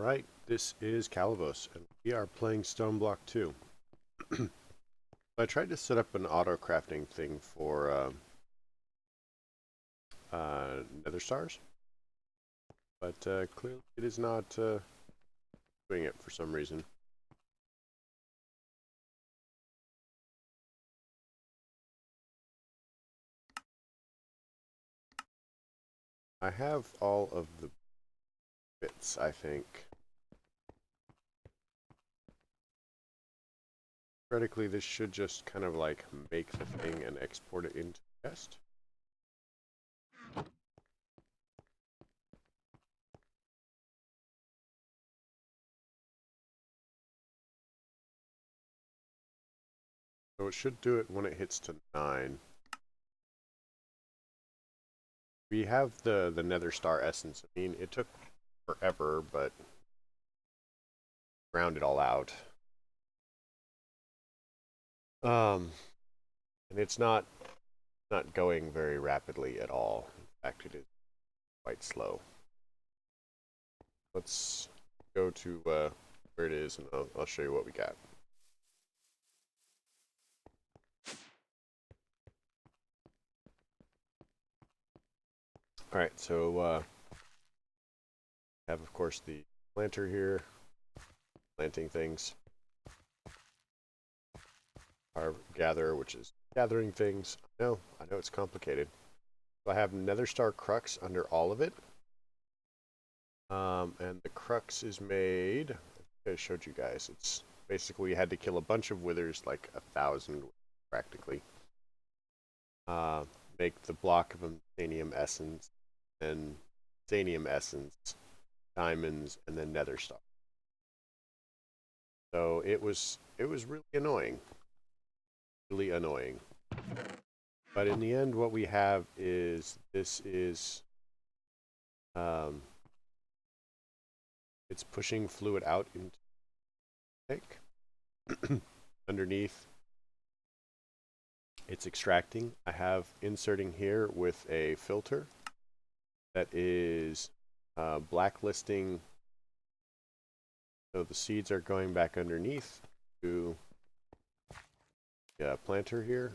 Alright, this is Calibos, and we are playing Stoneblock 2. I tried to set up an auto-crafting thing for nether stars, but clearly it is not doing it for some reason. I have all of the bits, I think. Theoretically, this should just kind of like make the thing and export it into the chest. So it should do it when it hits to 9. We have the nether star essence. I mean, it took forever, but ground it all out. And it's not going very rapidly at all. In fact, it is quite slow. Let's go to where it is, and I'll show you what we got. All right, so have of course the planter here, planting things. Our gatherer, which is gathering things. I know it's complicated. So I have nether star crux under all of it. And the crux is made, I think I showed you guys, it's basically you had to kill a bunch of withers, like 1,000 practically. Make the block of Amphanium essence, and Amphanium essence, diamonds, and then nether star. So it was really annoying. Really annoying. But in the end, what we have is this is it's pushing fluid out into the tank. Underneath, it's extracting. I have inserting here with a filter that is blacklisting. So the seeds are going back underneath to the planter here,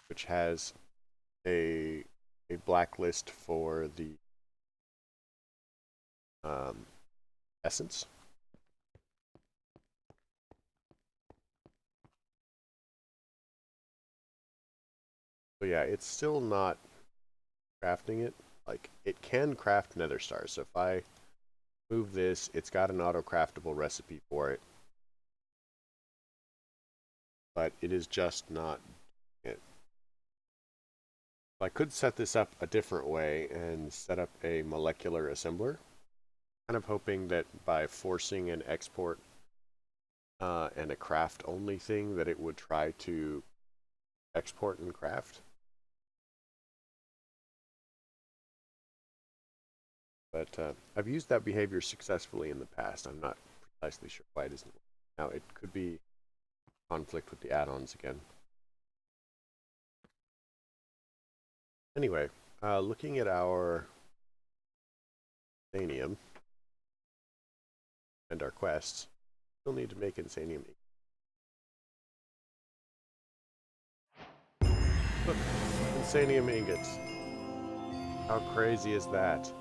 which has a blacklist for the essence. So yeah, it's still not crafting it. Like, it can craft nether stars. So if I move this, it's got an auto-craftable recipe for it. But it is just not it. I could set this up a different way and set up a molecular assembler. Kind of hoping that by forcing an export and a craft only thing, that it would try to export and craft. But I've used that behavior successfully in the past. I'm not precisely sure why it isn't working. Now, it could be conflict with the add-ons again. Anyway, looking at our Insanium and our quests, still need to make Insanium. Look, Insanium ingots. How crazy is that?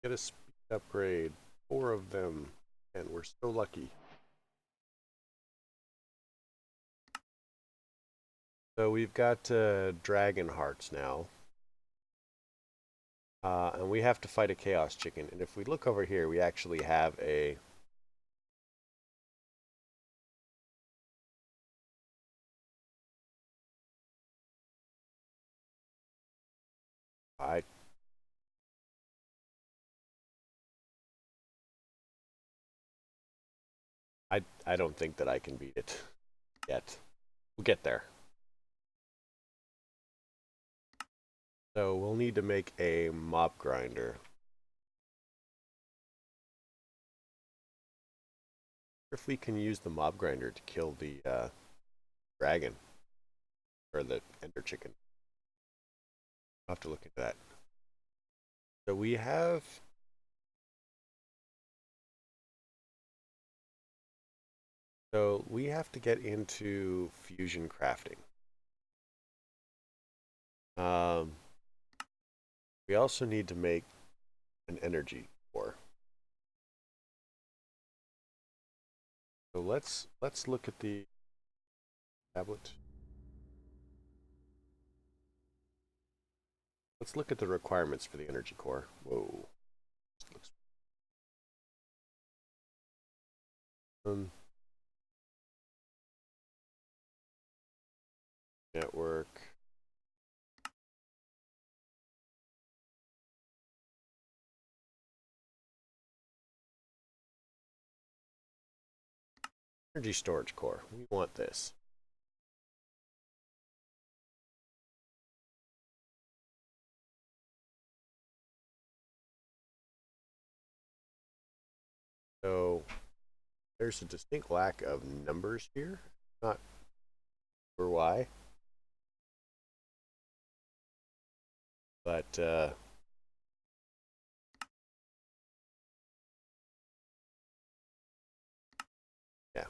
Get a speed upgrade. 4 of them. And we're so lucky. So we've got dragon hearts now. And we have to fight a chaos chicken. And if we look over here, we actually have a... I don't think that I can beat it yet. We'll get there. So we'll need to make a mob grinder. If we can use the mob grinder to kill the dragon or the ender chicken. I'll have to look into that. So we have to get into fusion crafting. Um, we also need to make an energy core. So let's look at the tablet. Let's look at the requirements for the energy core. Whoa. Looks network. Energy storage core. We want this. So there's a distinct lack of numbers here. Not sure why. But yeah.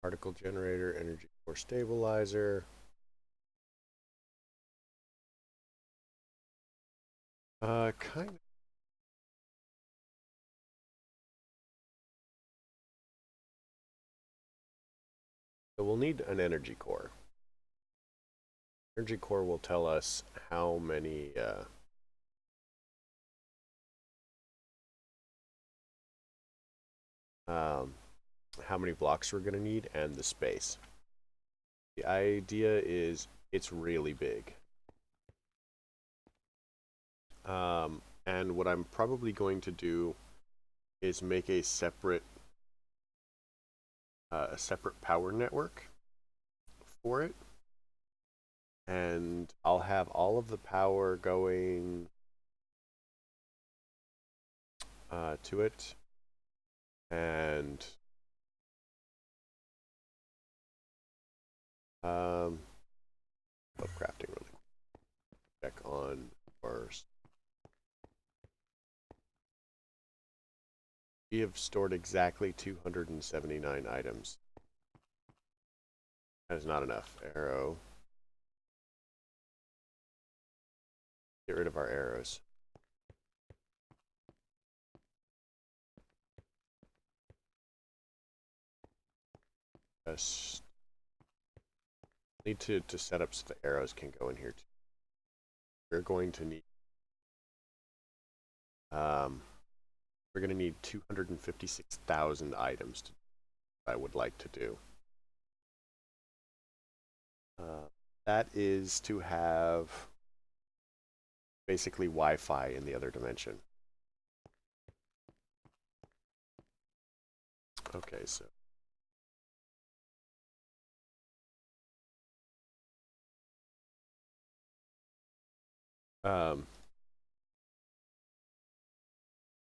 Particle generator, energy core stabilizer. Kind of. So we'll need an energy core. Energy core will tell us how many how many blocks we're going to need and the space. The idea is it's really big. And what I'm probably going to do is make a separate power network for it. And I'll have all of the power going to it. And crafting really quick. Check on first. We have stored exactly 279 items. That is not enough. Arrow. Get rid of our arrows. Just need to set up so the arrows can go in here too. We're going to need we're going to need 256,000 items to I would like to do. That is to have basically Wi-Fi in the other dimension. Okay, so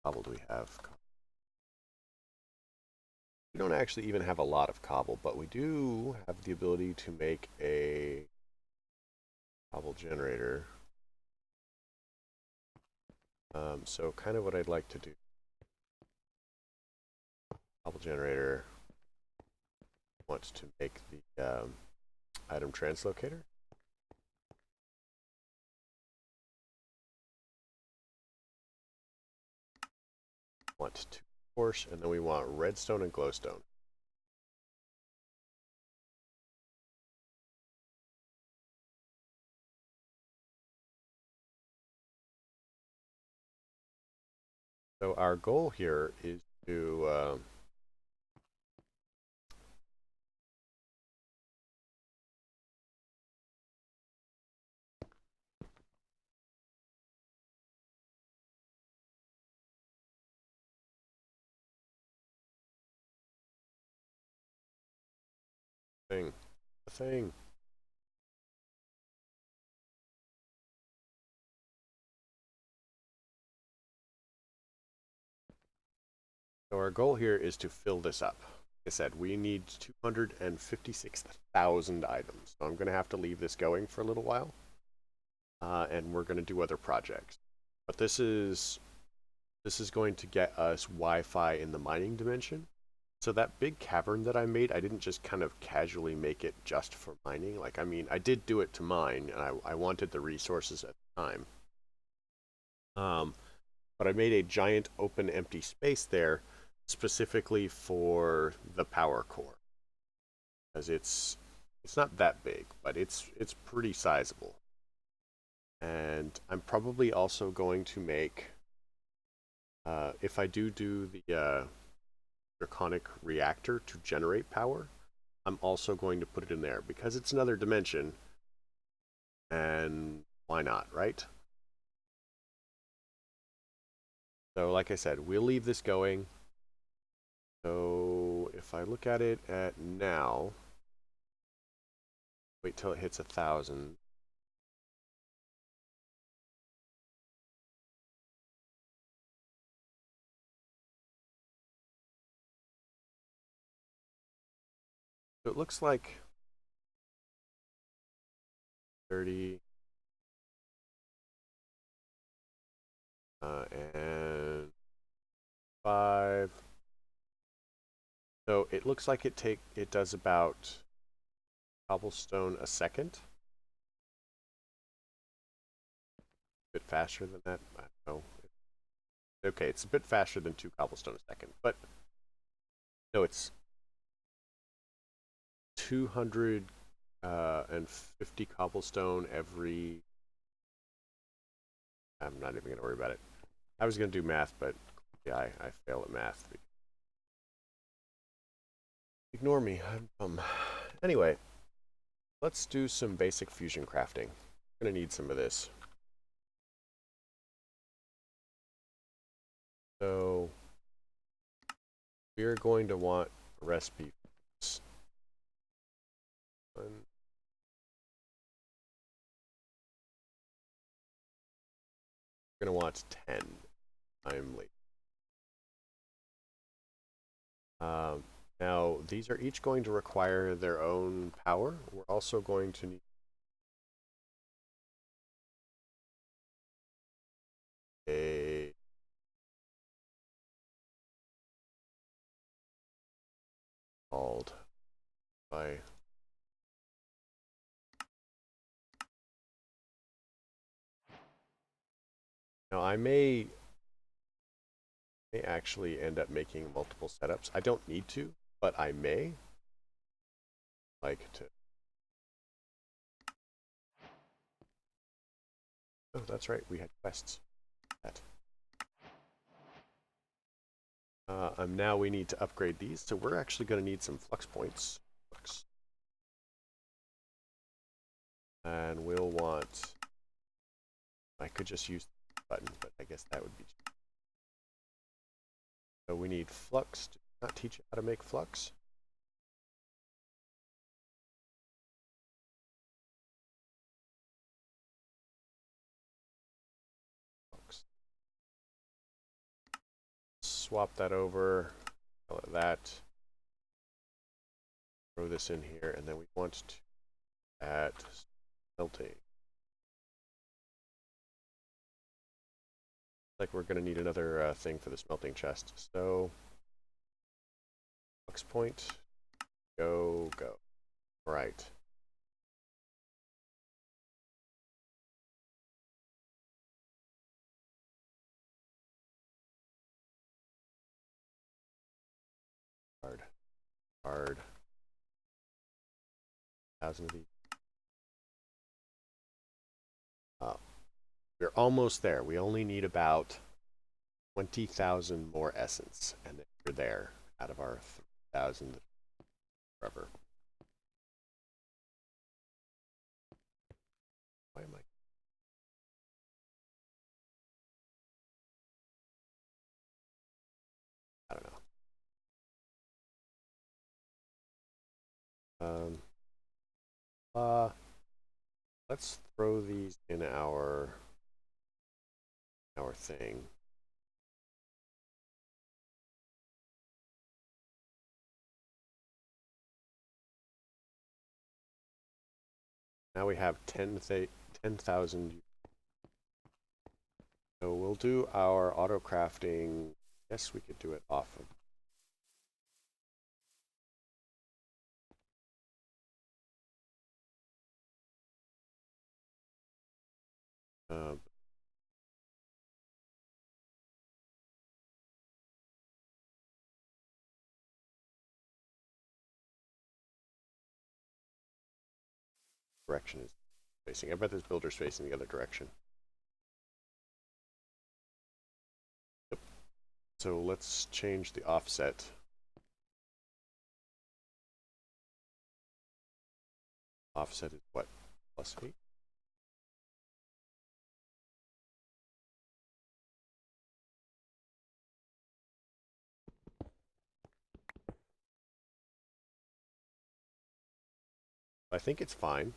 cobble do we have? We don't actually even have a lot of cobble, but we do have the ability to make a cobble generator. So kind of what I'd like to do. Cobble generator wants to make the item translocator. Want to course, and then we want redstone and glowstone. So our goal here is to thing. So our goal here is to fill this up. Like I said, we need 256,000 items. So I'm going to have to leave this going for a little while. And we're going to do other projects. But this is going to get us Wi-Fi in the mining dimension. So that big cavern that I made, I didn't just kind of casually make it just for mining. Like, I mean, I did do it to mine, and I wanted the resources at the time. But I made a giant open empty space there specifically for the power core. Because it's not that big, but it's pretty sizable. And I'm probably also going to make, if I do the draconic reactor to generate power, I'm also going to put it in there because it's another dimension, and why not, right? So like I said, we'll leave this going. So if I look at it at now, wait till it hits 1,000. So it looks like 30 and 5. So it looks like it does about cobblestone a second. A bit faster than that. I don't know. Okay, it's a bit faster than 2 cobblestone a second, but no, it's 250 cobblestone every. I'm not even gonna worry about it. I was gonna do math, but yeah, I fail at math. Ignore me. I'm dumb. Anyway, let's do some basic fusion crafting. I'm gonna need some of this. So we're going to want a recipe. We're gonna want 10. I'm late. Now these are each going to require their own power. We're also going to need a called by now I may actually end up making multiple setups. I don't need to, but I may like to. Oh, that's right. We had quests. That. Now we need to upgrade these, so we're actually going to need some flux points. Flux. And we'll want. I could just use the button, but I guess that would be. So we need flux. Did I not teach you how to make flux? Flux. Swap that over. Call it that. Throw this in here, and then we want to add smelting. Like we're going to need another thing for the smelting chest. So, flux point, go. All right. Hard. 1,000 of these. We're almost there. We only need about 20,000 more essence, and then we're there out of our 3,000 forever. Why am I? I don't know. Let's throw these in our thing. Now we have 10,000. So we'll do our auto crafting. Yes, we could do it off of. Uh, Direction is facing. I bet this builder's facing the other direction. Yep. So let's change the offset. Offset is what? +8? I think it's fine.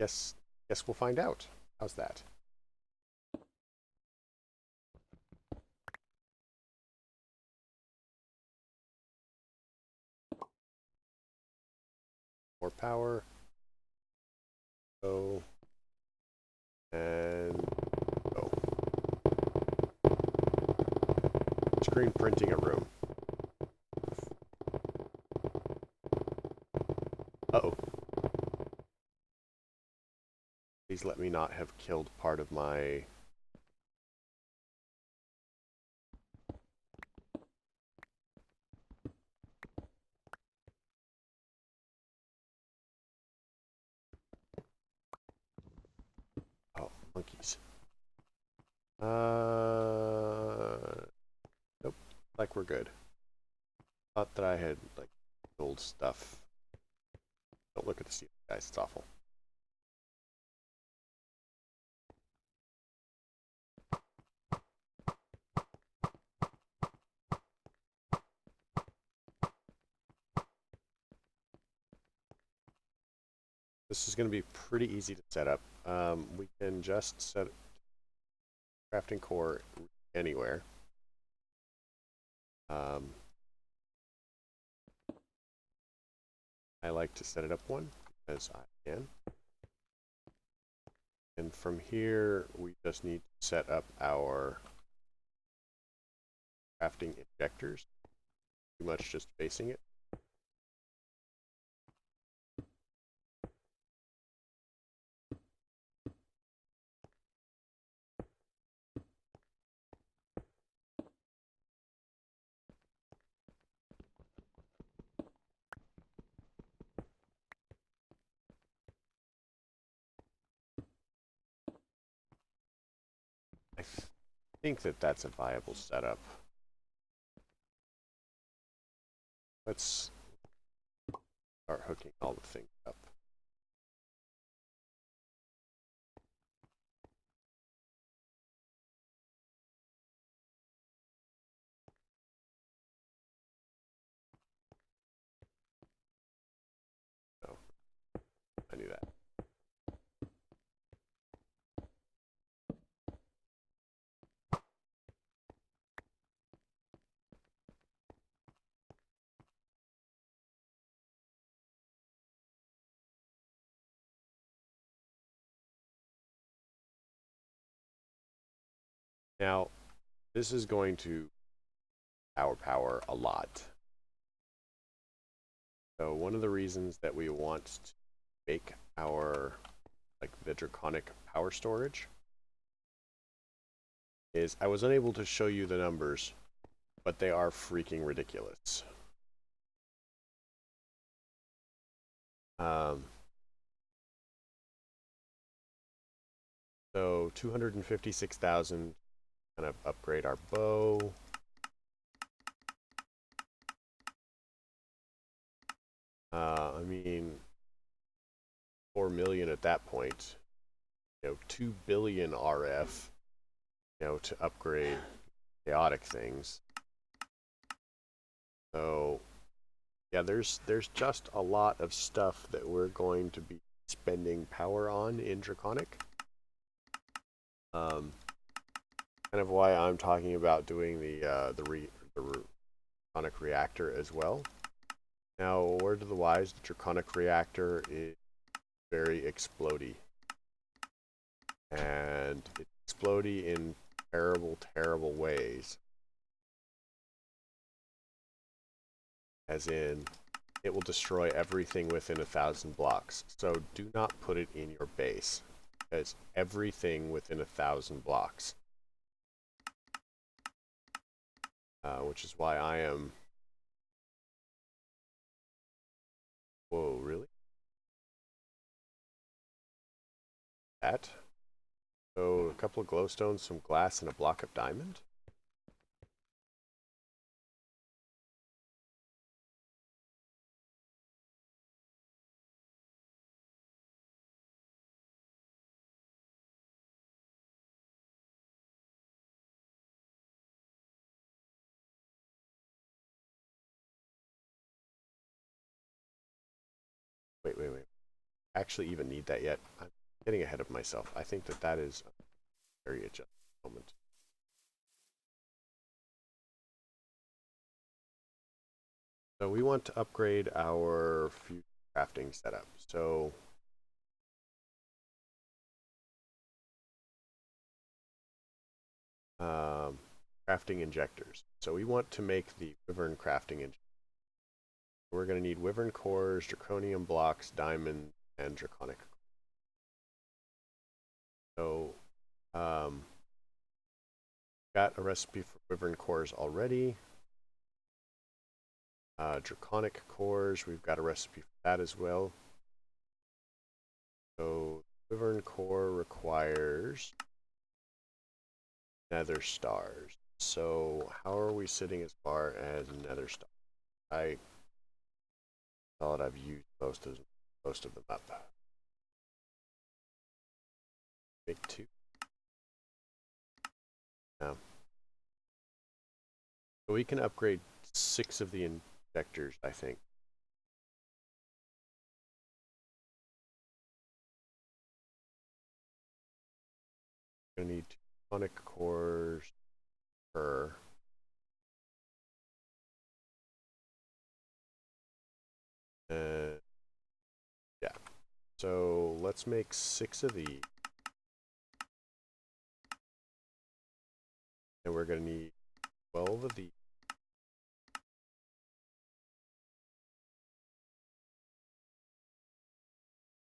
Guess we'll find out. How's that? More power. Go. And go. Screen printing a room. Uh-oh. Please let me not have killed part of my... Oh, monkeys. Nope. Like we're good. Thought that I had, like, old stuff. Don't look at the ceiling, guys. It's awful. This is going to be pretty easy to set up. We can just set crafting core anywhere. I like to set it up one because I can. And from here, we just need to set up our crafting injectors. Pretty much just facing it. I think that that's a viable setup. Let's start hooking all the things up. So, I knew that. Now, this is going to power a lot. So one of the reasons that we want to make our, like, the draconic power storage is I was unable to show you the numbers, but they are freaking ridiculous. So 256,000, kind of upgrade our bow. I mean, 4 million at that point. 2 billion RF, to upgrade chaotic things. So, yeah, there's just a lot of stuff that we're going to be spending power on in Draconic. Kind of why I'm talking about doing the Draconic reactor as well. Now, word to the wise, the Draconic reactor is very explodey. And it's explodey in terrible, terrible ways. As in, it will destroy everything within 1,000 blocks. So do not put it in your base. Because everything within 1,000 blocks. Which is why I am... Whoa, really? That? So a couple of glowstones, some glass, and a block of diamond? Wait. Actually even need that yet. I'm getting ahead of myself. I think that that is a very adjustable moment. So we want to upgrade our future crafting setup. So crafting injectors. So we want to make the wyvern crafting injector. We're going to need wyvern cores, draconium blocks, diamond, and draconic. So got a recipe for wyvern cores already. Draconic cores, we've got a recipe for that as well. So wyvern core requires nether stars. So how are we sitting as far as nether stars? I thought I've used most of them up. Make 2. No. So we can upgrade 6 of the injectors, I think. We're gonna need 2 draconic cores per. Yeah. So let's make 6 of these. And we're going to need 12 of these.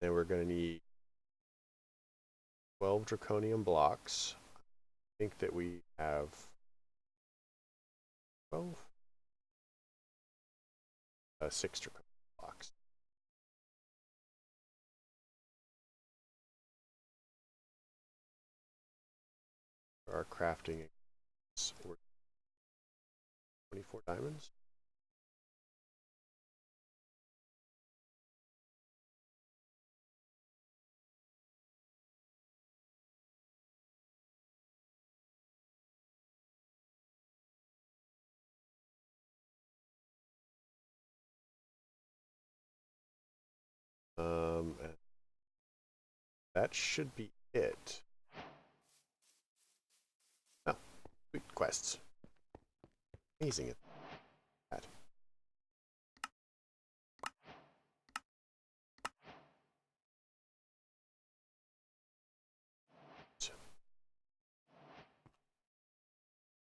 Then we're going to need 12 draconium blocks. I think that we have 12. 6 draconium blocks. For our crafting, 24 diamonds. And that should be it. Oh, sweet quests. Amazing at that.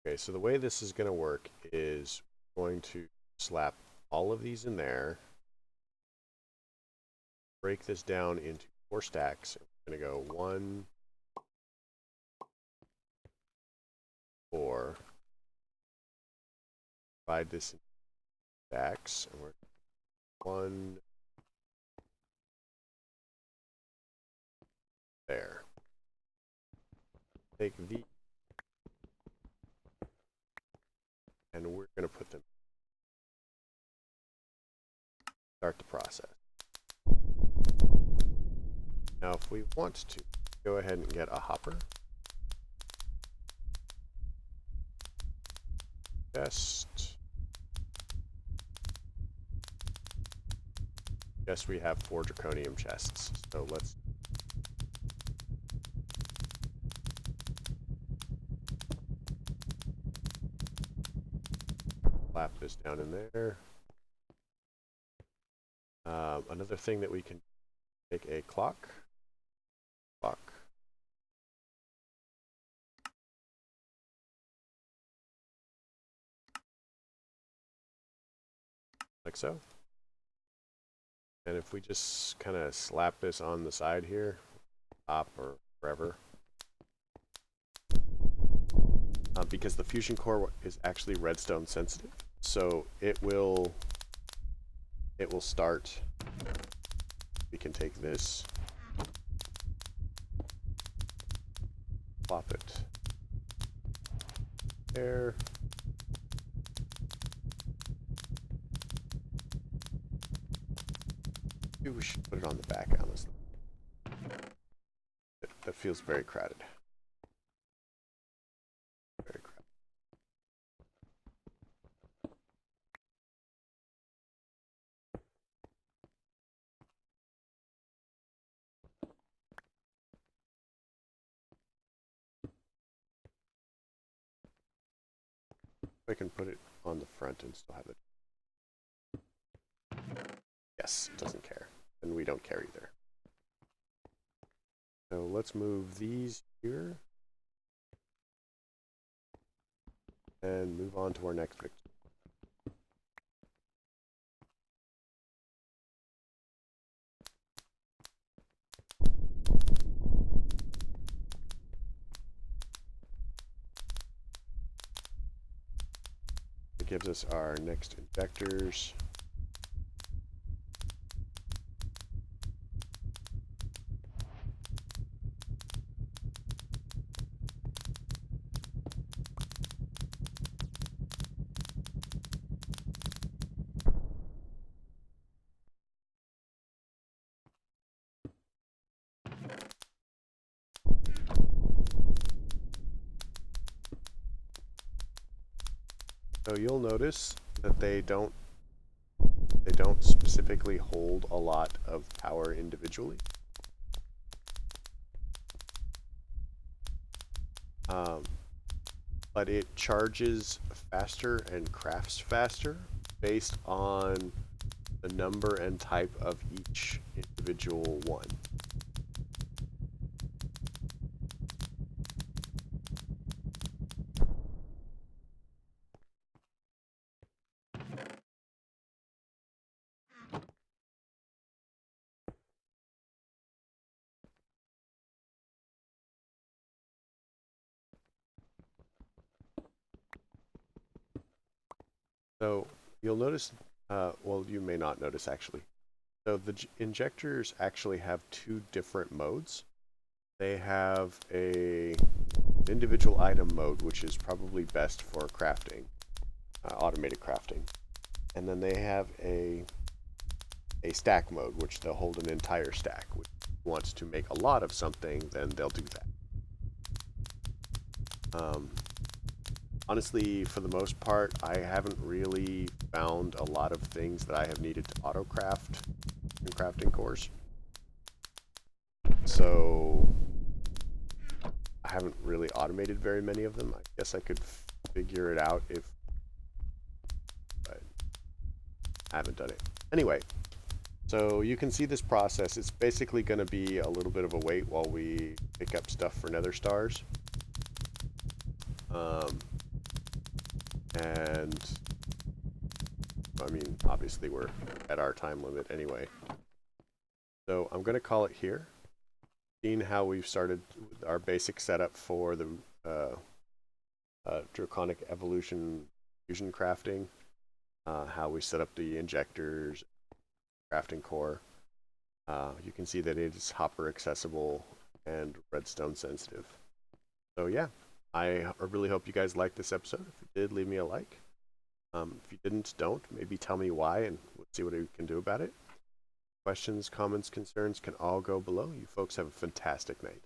Okay, so the way this is going to work is we're going to slap all of these in there, break this down into 4 stacks. We're going to go 1, 4, divide this into stacks, and we're 1 there. Take these, and we're going to put them. Start the process. Now, if we want to, go ahead and get a hopper. Yes, we have 4 draconium chests. So let's slap this down in there. Another thing that we can take a clock, like so. And if we just kind of slap this on the side here, top or wherever, because the fusion core is actually redstone sensitive, so it will start. We can take this, plop it there. Maybe we should put it on the back, honestly. That feels very crowded. Very crowded. I can put it on the front and still have it. Yes, it doesn't care. And we don't care either. So let's move these here. And move on to our next victim. It gives us our next injectors. So you'll notice that they don't specifically hold a lot of power individually. But it charges faster and crafts faster based on the number and type of each individual one. So you'll notice, well, you may not notice actually. So the injectors actually have two different modes. They have a individual item mode, which is probably best for crafting, automated crafting. And then they have a stack mode, which they'll hold an entire stack. Which wants to make a lot of something, then they'll do that. Honestly, for the most part, I haven't really found a lot of things that I have needed to auto craft in crafting cores. So I haven't really automated very many of them. I guess I could figure it out if, but I haven't done it. Anyway, so you can see this process. It's basically going to be a little bit of a wait while we pick up stuff for nether stars. And I mean, obviously we're at our time limit anyway. So I'm going to call it here. Seeing how we've started our basic setup for the Draconic Evolution fusion crafting, how we set up the injectors, crafting core. You can see that it is hopper accessible and redstone sensitive. So yeah, I really hope you guys liked this episode. If you did, leave me a like. If you didn't, don't. Maybe tell me why and we'll see what we can do about it. Questions, comments, concerns can all go below. You folks have a fantastic night.